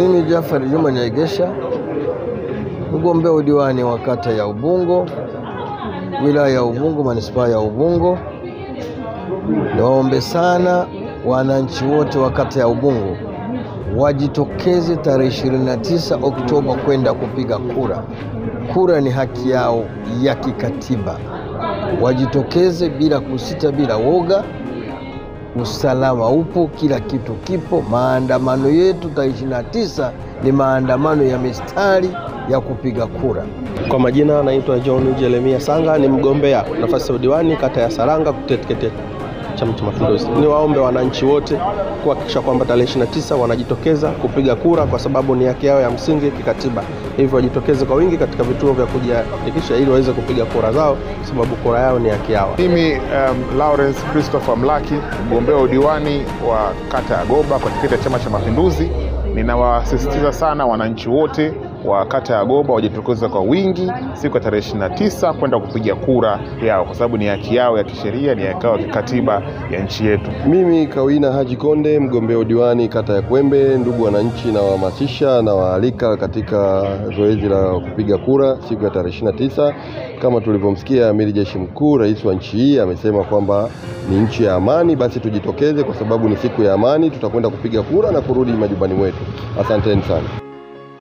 Mimi Jafari Juma Nyaegesha, mgombea udiwani wa kata ya Ubungo, wilaya ya Ubungo, manispaa ya Ubungo. Naombe sana wananchi wote wa kata ya Ubungo wajitokeze tarehe 29 Oktoba kwenda kupiga kura. Kura ni haki yao ya kikatiba. Wajitokeze bila kusita, bila woga. Usalama upo, kila kitu kipo. Maandamano yetu tarehe 29 ni maandamano ya mistari ya kupiga kura. Kwa majina naitwa John Jeremia Sanga, ni mgombea nafasi ya udiwani kata ya Saranga kupitia tiketi ya Chama cha Mapinduzi. Ni waombe wananchi wote kuhakikisha kwamba tarehe 29 wanajitokeza kupiga kura, kwa sababu ni haki yao ya msingi kikatiba. Hivyo wajitokeze kwa wingi katika vituo vya kujiandikisha ili waweze kupiga kura zao, kwa sababu kura yao ni haki yao. Mimi Lawrence Christopher Mlaki, mgombea udiwani wa kata ya Goba kwa tiketi ya Chama cha Mapinduzi. Ninawasisitiza sana wananchi wote wa kata ya Goba wajitokeze kwa wingi siku ya tarehe 29 kwenda kupiga kura yao, kwa sababu ni haki yao ya kisheria, ni haki yao ya kikatiba ya nchi yetu. Mimi Kawina Haji Konde, mgombea udiwani kata ya Kwembe. Ndugu wananchi, na wahamasisha na waalika katika zoezi la kupiga kura siku ya tarehe 29. Kama tulivyomsikia Amiri Jeshi Mkuu, rais wa nchi hii, amesema kwamba ni nchi ya amani, basi tujitokeze kwa sababu ni siku ya amani. Tutakwenda kupiga kura na kurudi majumbani mwetu. Asanteni sana.